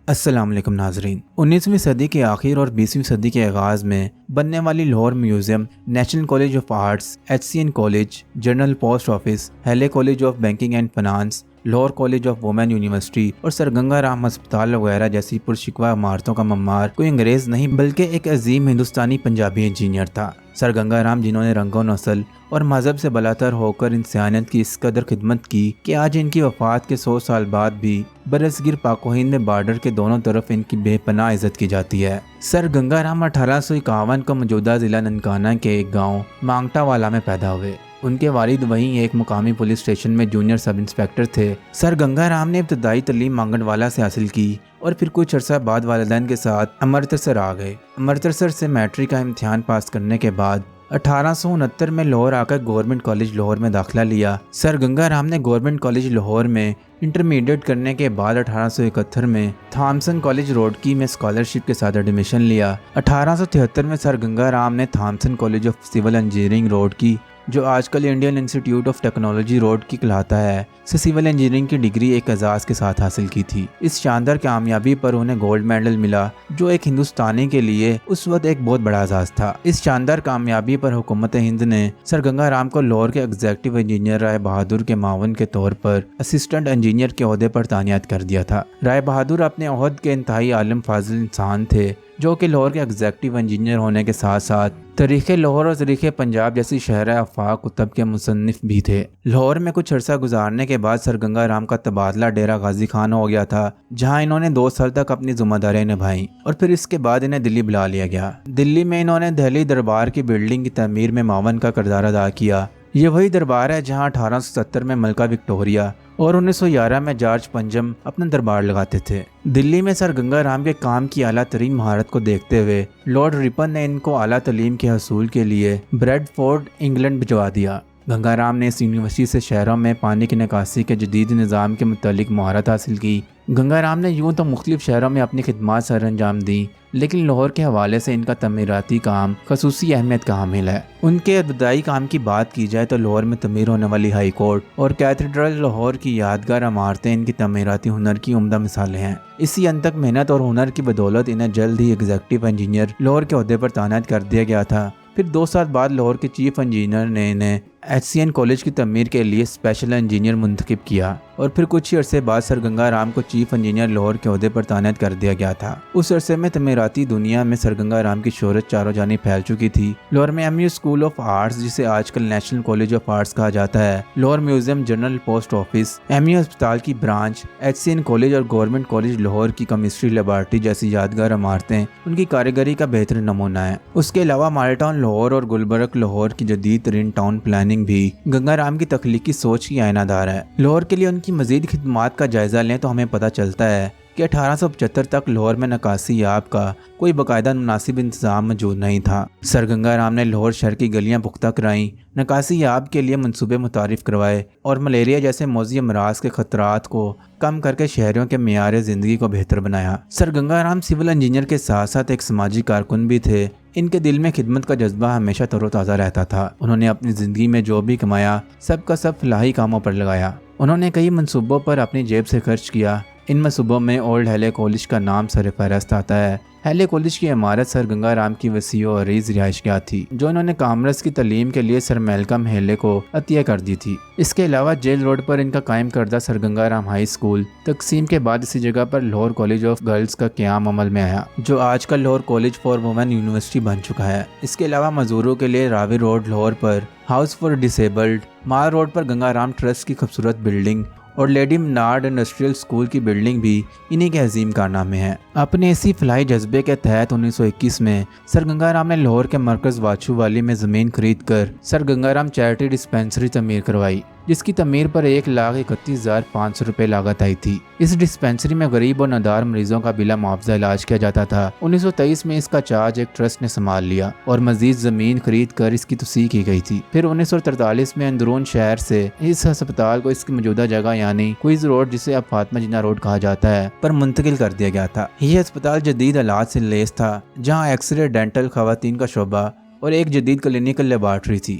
السلام علیکم ناظرین۔ 19ویں صدی کے آخر اور 20ویں صدی کے آغاز میں بننے والی Lahore museum, national college of arts, HCN college, general post office, Hailey college of banking and finance, Lahore college of women university اور سر گنگا رام ہسپتال وغیرہ جیسی پرشکوہ عمارتوں کا معمار کوئی انگریز نہیں بلکہ ایک عظیم ہندوستانی پنجابی انجینئر تھا، سر گنگا رام، جنہوں نے رنگ و نسل اور مذہب سے بالاتر ہو کر انسانیت کی اس قدر خدمت کی کہ آج ان کی وفات کے 100 سال بعد بھی برصغیر پاک و ہند میں بارڈر کے دونوں طرف ان کی بے پناہ عزت کی جاتی ہے۔ سر گنگا رام 1851 کو موجودہ ضلع ننکانہ کے ایک گاؤں مانگٹا والا میں پیدا ہوئے۔ ان کے والد وہیں ایک مقامی پولیس اسٹیشن میں جونیئر سب انسپیکٹر تھے۔ سر گنگا رام نے ابتدائی تعلیم مانگٹ والا سے حاصل کی اور پھر کچھ عرصہ بعد والدین کے ساتھ امرتسر آ گئے۔ امرتسر سے میٹرک کا امتحان پاس کرنے کے بعد 1869 میں لاہور آ کر گورنمنٹ کالج لاہور میں داخلہ لیا۔ سر گنگا رام نے گورنمنٹ کالج لاہور میں انٹرمیڈیٹ کرنے کے بعد 1871 میں تھامسن کالج روڑکی میں اسکالرشپ کے ساتھ ایڈمیشن لیا۔ 1873 میں سر گنگا رام نے Thomason college of civil engineering Roorkee, جو آج کل Indian institute of technology Roorkee کہلاتا ہے، سے سول انجینئرنگ کی ڈگری ایک اعزاز کے ساتھ حاصل کی تھی۔ اس شاندار کامیابی پر انہیں گولڈ میڈل ملا، جو ایک ہندوستانی کے لیے اس وقت ایک بہت بڑا اعزاز تھا۔ اس شاندار کامیابی پر حکومت ہند نے سر گنگا رام کو لاہور کے ایگزیکٹو انجینئر رائے بہادر کے معاون کے طور پر اسسٹنٹ انجینئر کے عہدے پر تعینات کر دیا تھا۔ رائے بہادر اپنے عہد کے انتہائی عالم فاضل انسان تھے، جو کہ لاہور کے ایگزیکٹو انجینئر ہونے کے ساتھ ساتھ تاریخ لاہور اور تاریخ پنجاب جیسی شہرہ آفاق کتب کے مصنف بھی تھے۔ لاہور میں کچھ عرصہ گزارنے کے بعد سر گنگا رام کا تبادلہ ڈیرہ غازی خان ہو گیا تھا، جہاں انہوں نے 2 سال تک اپنی ذمہ داریاں نبھائیں اور پھر اس کے بعد انہیں دلی بلا لیا گیا۔ دلی میں انہوں نے دہلی دربار کی بلڈنگ کی تعمیر میں معاون کا کردار ادا کیا۔ یہ وہی دربار ہے جہاں 1870 میں ملکہ وکٹوریہ اور 1911 میں جارج پنجم اپنا دربار لگاتے تھے۔ دلی میں سر گنگا رام کے کام کی اعلیٰ ترین مہارت کو دیکھتے ہوئے لارڈ رپن نے ان کو اعلیٰ تعلیم کے حصول کے لیے بریڈ فورڈ انگلینڈ بھجوا دیا۔ گنگا رام نے اس یونیورسٹی سے شہروں میں پانی کی نکاسی کے جدید نظام کے متعلق مہارت حاصل کی۔ گنگا رام نے یوں تو مختلف شہروں میں اپنی خدمات سر انجام دیں، لیکن لاہور کے حوالے سے ان کا تعمیراتی کام خصوصی اہمیت کا حامل ہے۔ ان کے ابتدائی کام کی بات کی جائے تو لاہور میں تعمیر ہونے والی ہائی کورٹ اور کیتھیڈرل لاہور کی یادگار عمارتیں ان کی تعمیراتی ہنر کی عمدہ مثالیں ہیں۔ اسی انتک محنت اور ہنر کی بدولت انہیں جلد ہی ایگزیکٹو انجینئر لاہور کے عہدے پر تعینات کر دیا گیا تھا۔ پھر 2 سال بعد لاہور کے چیف انجینئر نے انہیں HCN کالج کی تعمیر کے لیے اسپیشل انجینئر منتخب کیا اور پھر کچھ ہی عرصے بعد سر گنگا رام کو چیف انجینئر لاہور کے عہدے پر تعینات کر دیا گیا تھا۔ اس عرصے میں تعمیراتی دنیا میں سر گنگا رام کی شہرت چاروں جانب پھیل چکی تھی۔ لاہور میں MU اسکول آف آرٹس، جسے آج کل نیشنل کالج آف آرٹس کہا جاتا ہے، Lahore museum, general post office, MU ہسپتال کی برانچ، HCN کالج اور گورنمنٹ کالج لاہور کی کیمسٹری لیبارٹری جیسی یادگار عمارتیں ان کی کاریگری کا بہترین نمونہ ہیں۔ اس کے علاوہ ماڈل ٹاؤن لاہور اور گلبرگ لاہور کی جدید ترین ٹاؤن پلاننگ بھی گنگا رام کی تخلیقی سوچ کی آئینہ دار ہے۔ لاہور کے لیے ان کی مزید خدمات کا جائزہ لیں تو ہمیں پتہ چلتا ہے کہ 1875 تک لاہور میں نکاسی آب کا کوئی باقاعدہ مناسب انتظام موجود نہیں تھا۔ سر گنگا رام نے لاہور شہر کی گلیاں پختہ کرائیں، نکاسی آب کے لیے منصوبے متعارف کروائے اور ملیریا جیسے موذی امراض کے خطرات کو کم کر کے شہریوں کے معیار زندگی کو بہتر بنایا۔ سر گنگا رام سول انجینئر کے ساتھ ساتھ ایک سماجی کارکن بھی تھے۔ ان کے دل میں خدمت کا جذبہ ہمیشہ تر و تازہ رہتا تھا۔ انہوں نے اپنی زندگی میں جو بھی کمایا سب کا سب فلاحی کاموں پر لگایا۔ انہوں نے کئی منصوبوں پر اپنی جیب سے خرچ کیا۔ ان منصوبوں میں اولڈ ہیلے کالج کا نام سر فہرست آتا ہے۔ ہیلے کالج کی عمارت سر گنگا رام کی وسیع و عریض رہائش گاہ تھی، جو انہوں نے کامرس کی تعلیم کے لیے سر میلکم ہیلے کو عطیہ کر دی تھی۔ اس کے علاوہ جیل روڈ پر ان کا قائم کردہ sir Ganga Ram high school تقسیم کے بعد اسی جگہ پر لاہور کالج آف گرلز کا قیام عمل میں آیا، جو آج کل Lahore college for women university بن چکا ہے۔ اس کے علاوہ مزدوروں کے لیے راوی روڈ لاہور پر house for disabled, mall road پر گنگا رام ٹرسٹ کی خوبصورت بلڈنگ اور لیڈی منارڈ انڈسٹریل اسکول کی بلڈنگ بھی انہی کے عظیم کارنامے ہیں۔ اپنے اسی فلاحی جذبے کے تحت 1921 میں سر گنگا رام نے لاہور کے مرکز واچو والی میں زمین خرید کر سر گنگا رام چیریٹی ڈسپینسری تعمیر کروائی، جس کی تعمیر پر 1,31,500 روپے لاگت آئی تھی۔ اس ڈسپینسری میں غریب اور نادار مریضوں کا بلا معاوضہ علاج کیا جاتا تھا۔ 1923 میں اس کا چارج ایک ٹرسٹ نے سنبھال لیا اور مزید زمین خرید کر اس کی توسیع کی گئی تھی۔ پھر 1943 میں اندرون شہر سے اس ہسپتال کو اس کی موجودہ جگہ یعنی کوئز روڈ، جسے اب فاطمہ جناح روڈ کہا جاتا ہے، پر منتقل کر دیا گیا تھا۔ یہ ہسپتال جدید آلات سے لیس تھا، جہاں ایکس رے، ڈینٹل، خواتین کا شعبہ اور ایک جدید کلینیکل لیبارٹری تھی۔